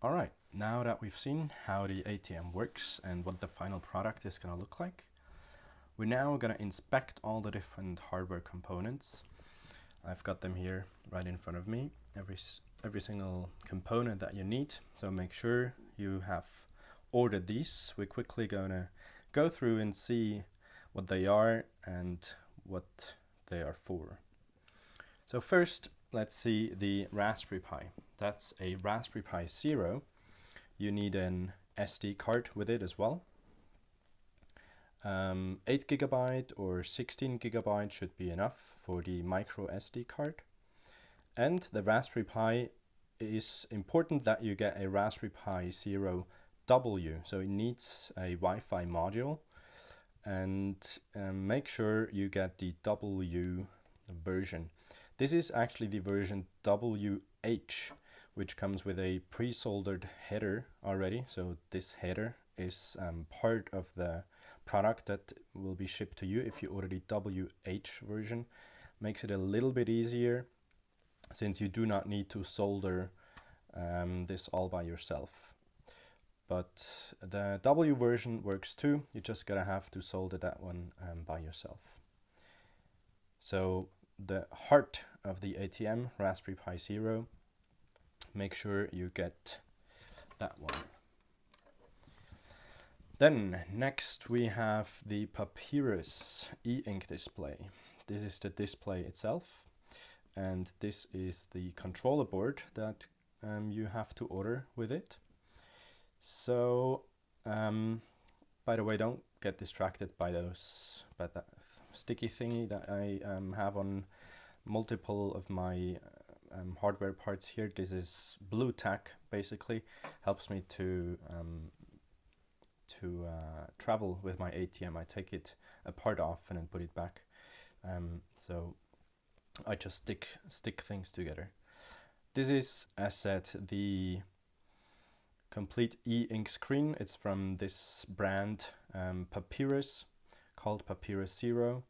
Alright, now that we've seen how the ATM works and what the final product is going to look like, we're now going to inspect all the different hardware components. I've got them here right in front of me, every single component that you need, so make sure you have ordered these. We're quickly going to go through and see what they are and what they are for. So first, let's see the Raspberry Pi. That's a Raspberry Pi Zero. You need an SD card with it as well. 8 GB or 16 GB should be enough for the micro SD card. And the Raspberry Pi is important that you get a Raspberry Pi Zero W, so it needs a Wi-Fi module, and make sure you get the W version. This is actually the version WH, which comes with a pre-soldered header already. So this header is part of the product that will be shipped to you if you order the WH version. Makes it a little bit easier since you do not need to solder this all by yourself. But the W version works too. You just gotta have to solder that one by yourself. So the heart of the ATM, Raspberry Pi Zero, make sure you get that one. Then next we have the Papyrus e-ink display. This is the display itself, and this is the controller board that you have to order with it. So by the way, don't get distracted by that sticky thingy that I have on multiple of my hardware parts here. This is blue tack, basically helps me to travel with my ATM. I take it apart often and put it back, so I just stick things together. This is, as said, the complete e-ink screen. It's from this brand Papyrus, called Papyrus Zero.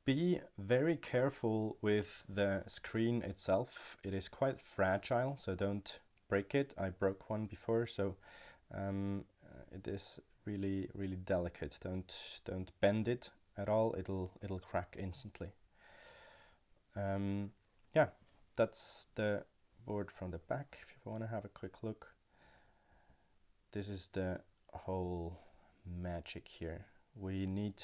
Be very careful with the screen itself. It is quite fragile, so don't break it. I broke one before, so it is really delicate. Don't bend it at all. It'll crack instantly. Yeah, that's the board from the back. If you want to have a quick look, this is the whole magic here. We need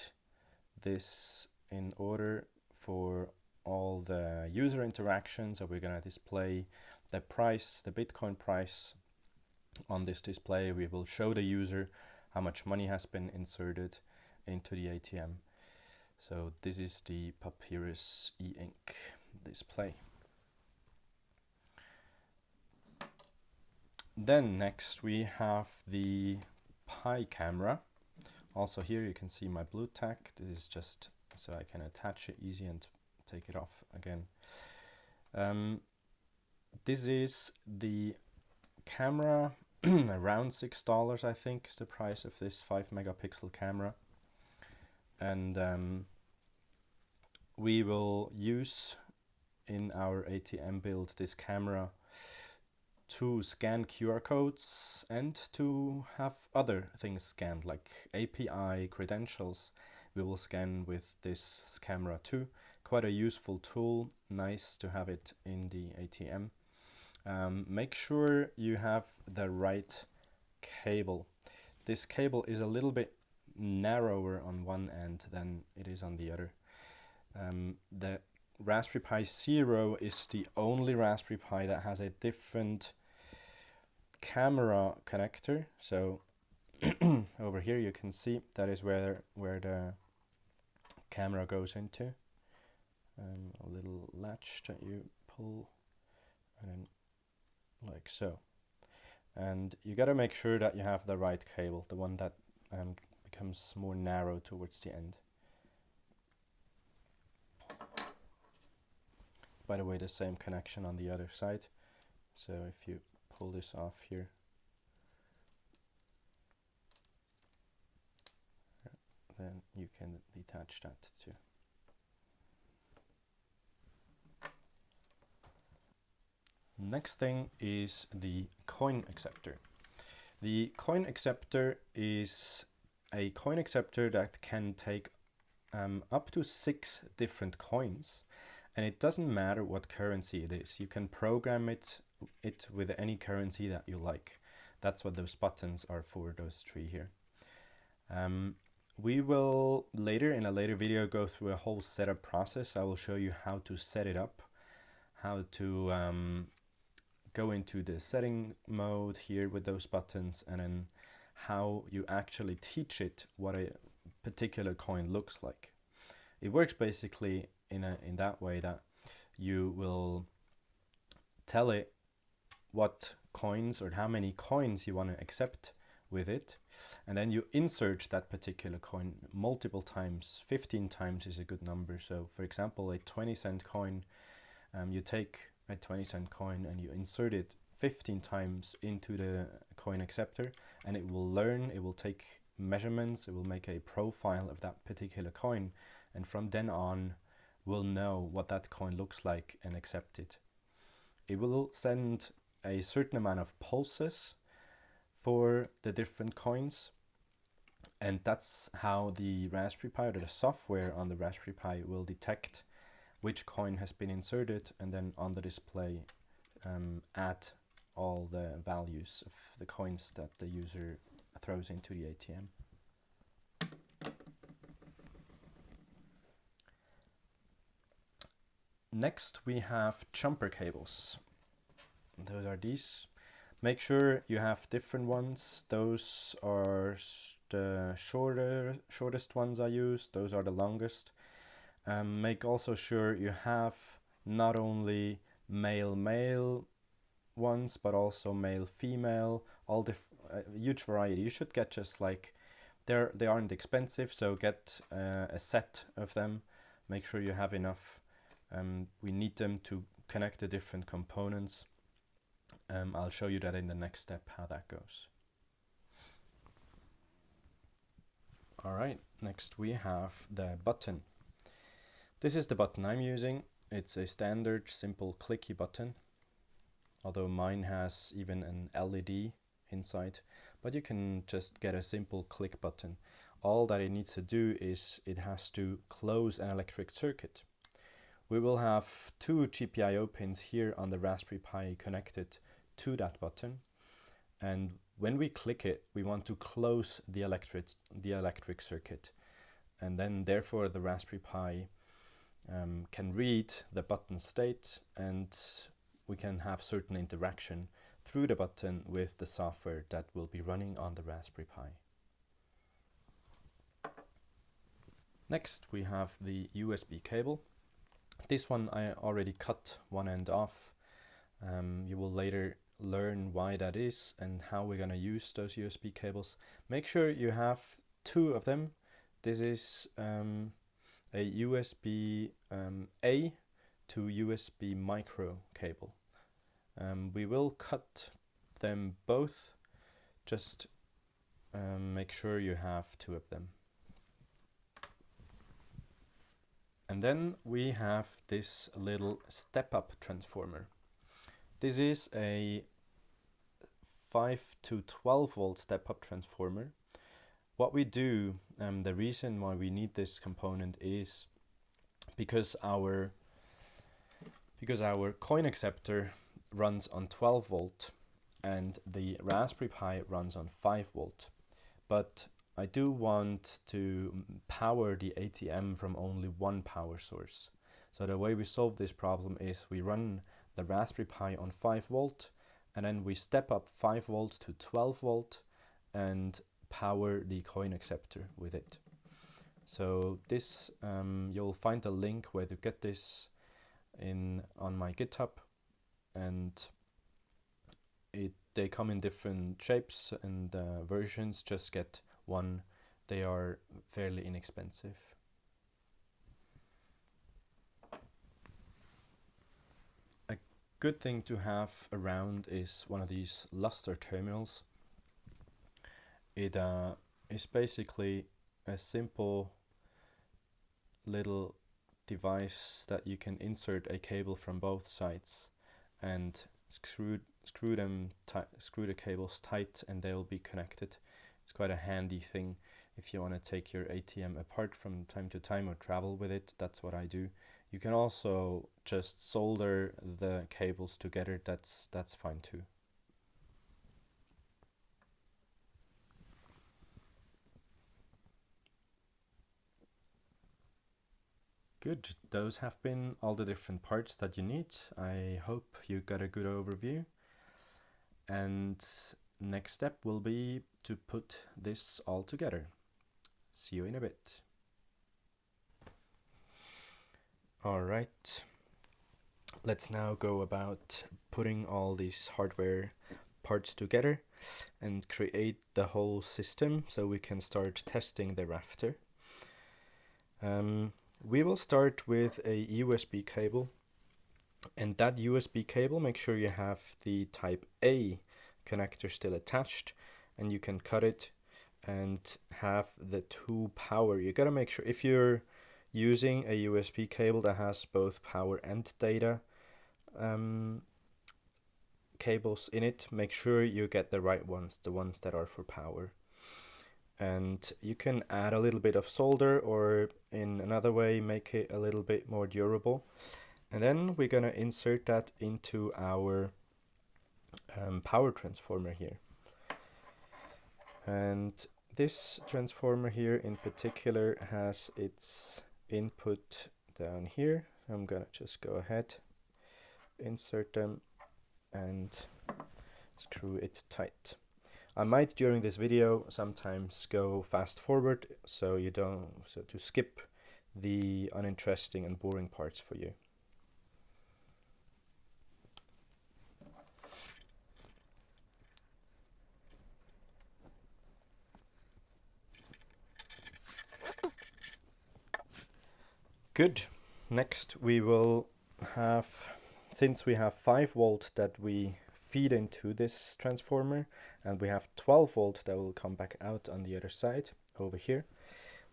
this in order for all the user interactions. So we're going to display the price, the Bitcoin price on this display. We will show the user how much money has been inserted into the ATM. So this is the Papyrus e-ink display. Then next we have the Pi camera. Also here you can see my blue tack. This is just so I can attach it easy and take it off again. This is the camera. Around $6 I think is the price of this 5 megapixel camera, and we will use in our ATM build this camera to scan QR codes and to have other things scanned, like API credentials. We will scan with this camera too. Quite a useful tool, nice to have it in the ATM. Make sure you have the right cable. This cable is a little bit narrower on one end than it is on the other. The Raspberry Pi Zero is the only Raspberry Pi that has a different camera connector. So over here you can see that is where the camera goes into. A little latch that you pull, and then like so. And you got to make sure that you have the right cable, the one that becomes more narrow towards the end. By the way, the same connection on the other side. So if you pull this off here, then you can detach that too. Next thing is the coin acceptor. The coin acceptor is a coin acceptor that can take up to 6 different coins, and it doesn't matter what currency it is. You can program it with any currency that you like. That's what those buttons are for, those 3 here. We will later, in a later video, go through a whole setup process. I will show you how to set it up, how to go into the setting mode here with those buttons, and then how you actually teach it what a particular coin looks like. It works basically in that way that you will tell it what coins or how many coins you want to accept with it, and then you insert that particular coin multiple times. 15 times is a good number. So for example, a 20-cent coin, you take a 20-cent coin and you insert it 15 times into the coin acceptor, and it will learn, it will take measurements, it will make a profile of that particular coin, and from then on will know what that coin looks like and accept it. It will send a certain amount of pulses for the different coins, and that's how the Raspberry Pi, or the software on the Raspberry Pi, will detect which coin has been inserted, and then on the display add all the values of the coins that the user throws into the ATM. Next we have jumper cables. Those are these. Make sure you have different ones. Those are the shortest ones I use. Those are the longest. Make also sure you have not only male ones, but also male female, all huge variety. You should get just like, they aren't expensive, so get a set of them. Make sure you have enough. We need them to connect the different components. I'll show you that in the next step, how that goes. Alright, next we have the button. This is the button I'm using. It's a standard, simple, clicky button, although mine has even an LED inside, but you can just get a simple click button. All that it needs to do is it has to close an electric circuit. We will have 2 GPIO pins here on the Raspberry Pi connected to that button, and when we click it, we want to close the electric circuit, and then therefore the Raspberry Pi can read the button state, and we can have certain interaction through the button with the software that will be running on the Raspberry Pi. Next we have the USB cable. This one I already cut one end off. You will later learn why that is and how we're going to use those USB cables. Make sure you have 2 of them. This is a USB A to USB micro cable. We will cut them both, just make sure you have 2 of them. And then we have this little step-up transformer. This is a 5 to 12 volt step-up transformer. What we do, the reason why we need this component is because our coin acceptor runs on 12 volt and the Raspberry Pi runs on 5 volt. But I do want to power the ATM from only one power source. So the way we solve this problem is we run the Raspberry Pi on 5 volt, and then we step up 5 volt to 12 volt and power the coin acceptor with it. So this, you'll find a link where to get this on my GitHub, and they come in different shapes and versions. Just get one. They are fairly inexpensive. A good thing to have around is one of these luster terminals. It is basically a simple little device that you can insert a cable from both sides and screw the cables tight, and they'll be connected. It's quite a handy thing if you want to take your ATM apart from time to time or travel with it. That's what I do. You can also just solder the cables together. That's fine too. Good. Those have been all the different parts that you need. I hope you got a good overview. And next step will be to put this all together. See you in a bit. All right. Let's now go about putting all these hardware parts together and create the whole system so we can start testing thereafter. We will start with a USB cable, and that USB cable, make sure you have the type A connector still attached, and you can cut it and have the two power. You gotta make sure, if you're using a USB cable that has both power and data cables in it, make sure you get the right ones, the ones that are for power. And you can add a little bit of solder, or in another way make it a little bit more durable. And then we're gonna insert that into our power transformer here. And this transformer here in particular has its input down here. I'm gonna just go ahead, insert them, and screw it tight. I might during this video sometimes go fast forward so to skip the uninteresting and boring parts for you. Good. Next we will have, since we have 5 volt that we feed into this transformer, and we have 12 volt that will come back out on the other side over here,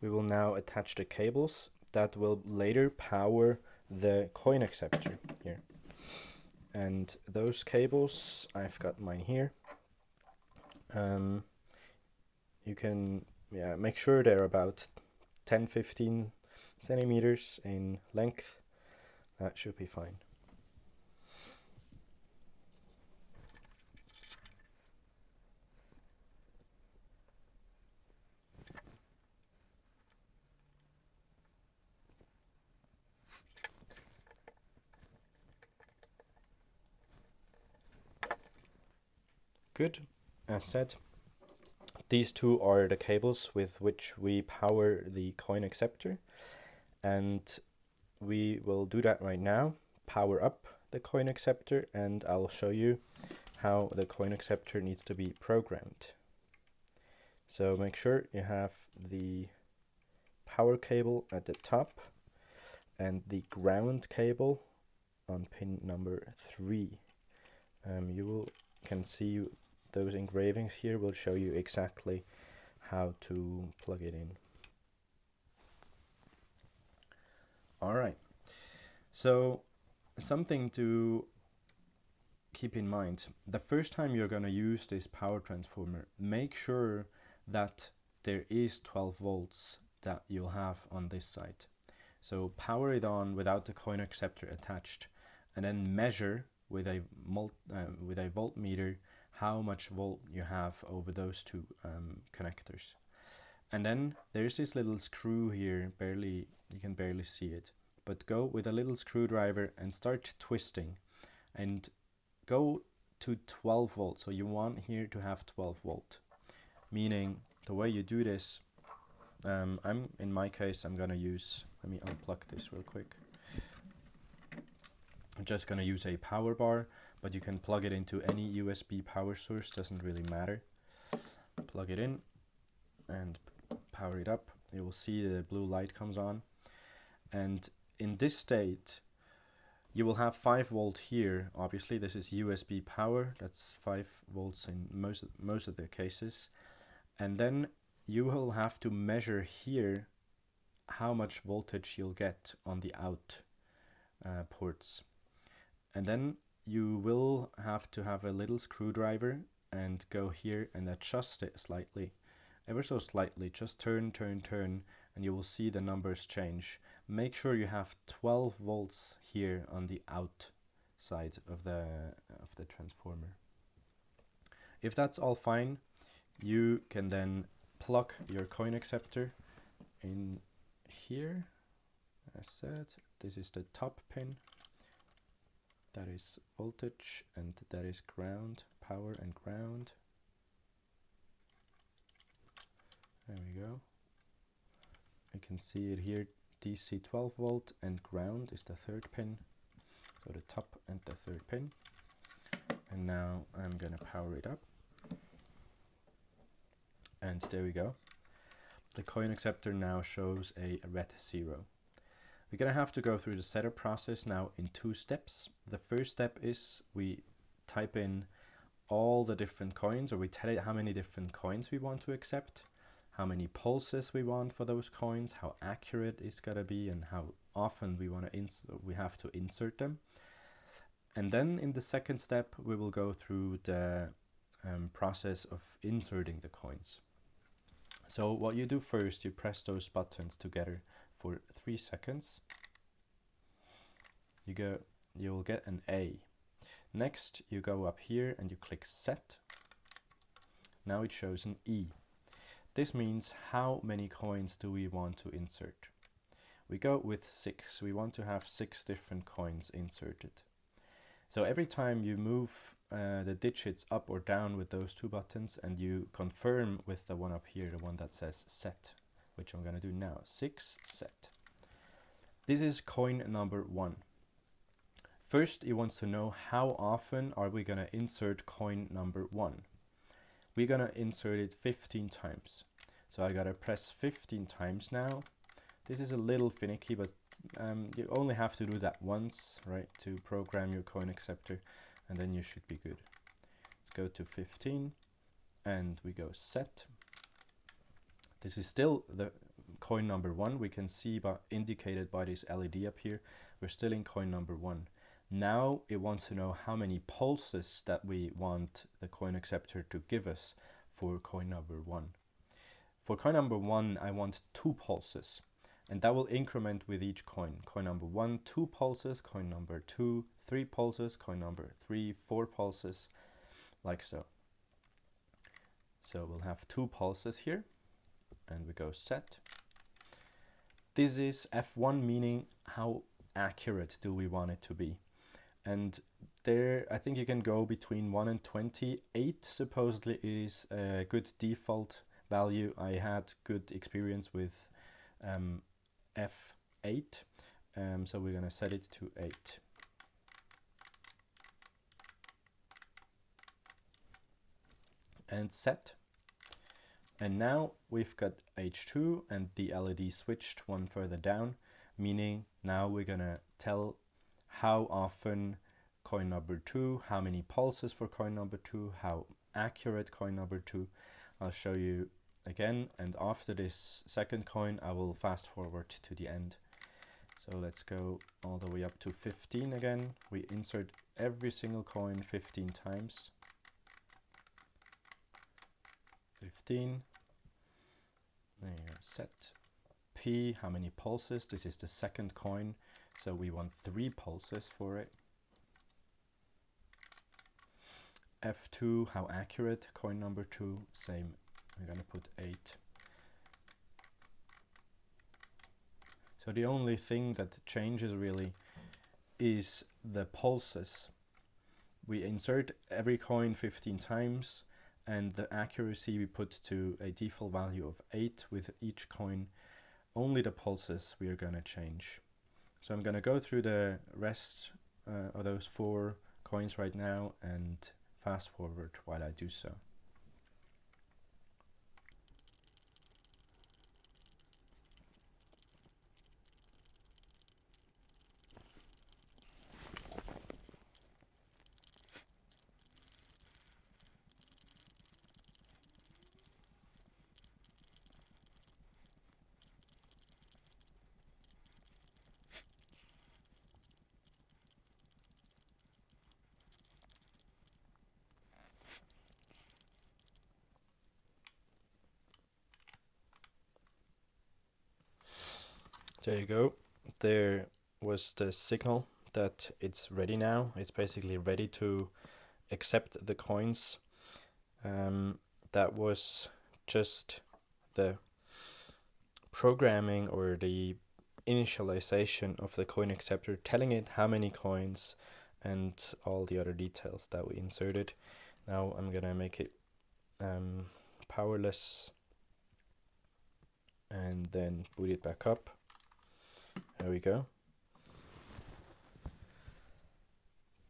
we will now attach the cables that will later power the coin acceptor here. And those cables, I've got mine here. You can make sure they're about 10-15 centimeters in length. That should be fine. Good. As said, these two are the cables with which we power the coin acceptor, and we will do that right now. Power up the coin acceptor, and I'll show you how the coin acceptor needs to be programmed. So make sure you have the power cable at the top and the ground cable on pin number 3. You can see those engravings here will show you exactly how to plug it in. Alright, so something to keep in mind. The first time you're going to use this power transformer, make sure that there is 12 volts that you'll have on this side. So power it on without the coin acceptor attached, and then measure with a voltmeter how much volt you have over those two connectors. And then there's this little screw here, you can barely see it, but go with a little screwdriver and start twisting and go to 12 volts. So you want here to have 12 volt, meaning the way you do this, in my case I'm gonna use, let me unplug this real quick. I'm just gonna use a power bar, but you can plug it into any USB power source, doesn't really matter. Plug it in and power it up. You will see the blue light comes on, and in this state you will have 5 volt here. Obviously this is USB power, that's 5 volts in most of the cases, and then you will have to measure here how much voltage you'll get on the out ports, and then you will have to have a little screwdriver and go here and adjust it slightly, ever so slightly. Just turn, turn, turn, and you will see the numbers change. Make sure you have 12 volts here on the out side of the transformer. If that's all fine, you can then plug your coin acceptor in here. As said, this is the top pin. That is voltage, and that is ground, power and ground. There we go. You can see it here, DC 12 volt, and ground is the third pin. So the top and the third pin. And now I'm gonna power it up. And there we go. The coin acceptor now shows a red 0. We're gonna have to go through the setup process now in 2 steps. The first step is we type in all the different coins, or we tell it how many different coins we want to accept, how many pulses we want for those coins, how accurate it's gotta be, and how often we have to insert them. And then in the second step, we will go through the process of inserting the coins. So what you do first, you press those buttons together for 3 seconds. You'll get an A. Next, you go up here and you click set. Now it shows an E. This means how many coins do we want to insert. We go with 6. We want to have 6 different coins inserted. So every time you move the digits up or down with those 2 buttons, and you confirm with the one up here, the one that says set, which I'm gonna do now, 6 set. This is coin number 1. First, it wants to know how often are we gonna insert coin number 1. We're gonna insert it 15 times. So I gotta press 15 times now. This is a little finicky, but you only have to do that once, right, to program your coin acceptor, and then you should be good. Let's go to 15, and we go set. This is still the coin number 1. We can see indicated by this LED up here, we're still in coin number 1. Now it wants to know how many pulses that we want the coin acceptor to give us for coin number 1. For coin number 1, I want 2 pulses. And that will increment with each coin. Coin number 1, 2 pulses, coin number 2, 3 pulses, coin number 3, 4 pulses, like so. So we'll have 2 pulses here, and we go set. This is F1, meaning how accurate do we want it to be. And there, I think you can go between 1 and 20. 8 supposedly is a good default value. I had good experience with F8, so we're gonna set it to 8. And set. And now we've got H2 and the LED switched one further down, meaning now we're gonna tell how often coin number 2, how many pulses for coin number 2, how accurate coin number 2. I'll show you again, and after this second coin I will fast forward to the end. So let's go all the way up to 15 again. We insert every single coin 15 times. 15. There you go, set. P, how many pulses? This is the second coin, so we want 3 pulses for it. F2, how accurate? Coin number 2, same. I'm gonna put 8. So the only thing that changes really is the pulses. We insert every coin 15 times, and the accuracy we put to a default value of 8 with each coin. Only the pulses we are gonna change. So I'm gonna go through the rest of those 4 coins right now and fast forward while I do so. There you go. There was the signal that it's ready now. It's basically ready to accept the coins. That was just the programming or the initialization of the coin acceptor, telling it how many coins and all the other details that we inserted. Now I'm gonna make it powerless and then boot it back up. There we go.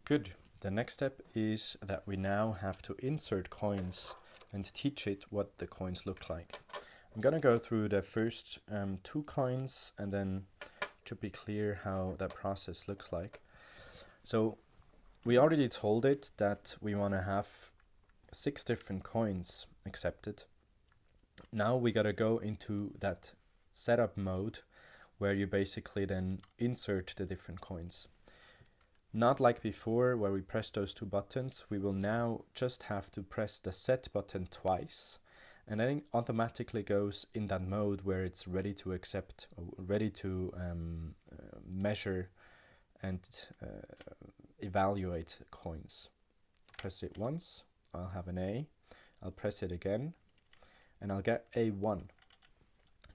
Good. The next step is that we now have to insert coins and teach it what the coins look like. I'm gonna go through the first 2 coins and then to be clear how that process looks like. So we already told it that we want to have 6 different coins accepted. Now we gotta go into that setup mode where you basically then insert the different coins. Not like before where we press those 2 buttons, we will now just have to press the set button twice, and then it automatically goes in that mode where it's ready to accept, ready to measure and evaluate coins. Press it once, I'll have an A, I'll press it again, and I'll get a 1.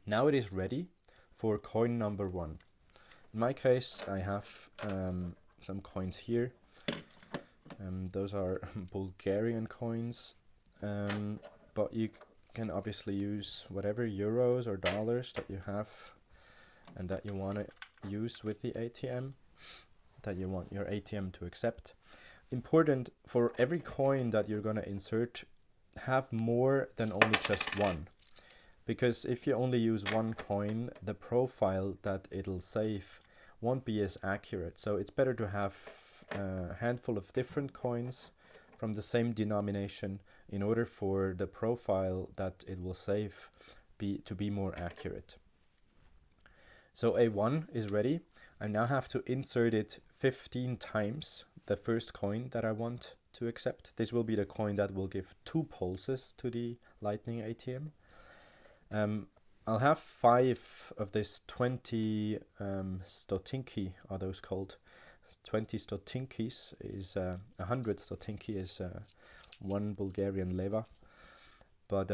Now it is ready for coin number 1. In my case, I have some coins here. Those are Bulgarian coins, but you can obviously use whatever euros or dollars that you have and that you want to use with the ATM, that you want your ATM to accept. Important for every coin that you're going to insert, have more than only just one. Because if you only use one coin, the profile that it'll save won't be as accurate. So it's better to have a handful of different coins from the same denomination in order for the profile that it will save to be more accurate. So A1 is ready. I now have to insert it 15 times, the first coin that I want to accept. This will be the coin that will give 2 pulses to the Lightning ATM. I'll have 5 of this 20 stotinki, are those called. 20 stotinkis is 100 stotinki is 1 Bulgarian leva. But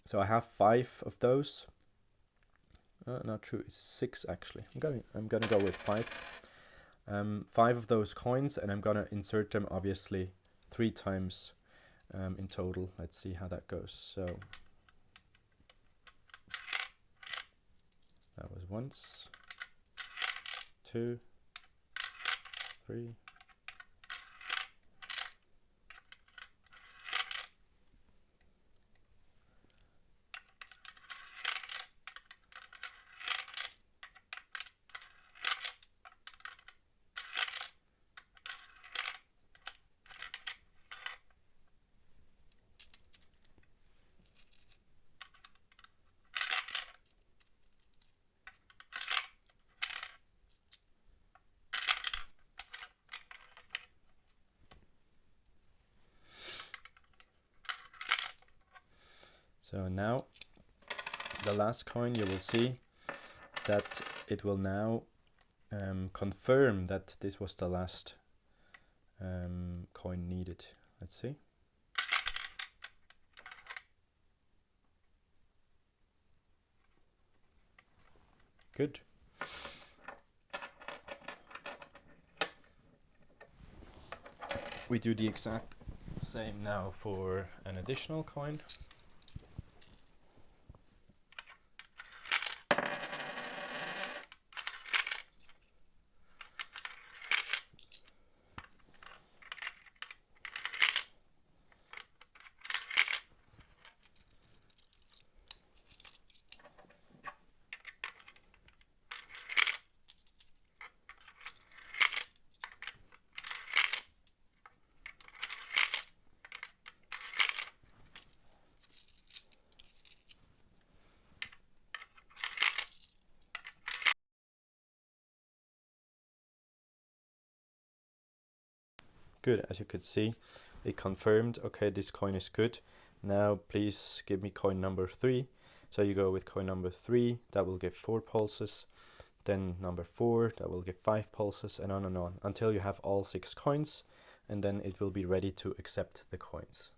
so I have 5 of those. Not true, it's 6 actually. I'm gonna go with 5. 5 of those coins, and I'm gonna insert them obviously 3 times in total. Let's see how that goes. So that was once, 2, 3. So now the last coin, you will see that it will now confirm that this was the last coin needed. Let's see. Good. We do the exact same now for an additional coin. Good, as you could see, it confirmed, okay, this coin is good. Now please give me coin number 3. So you go with coin number 3, that will give 4 pulses. then number 4, that will give 5 pulses, and on until you have all 6 coins, and then it will be ready to accept the coins.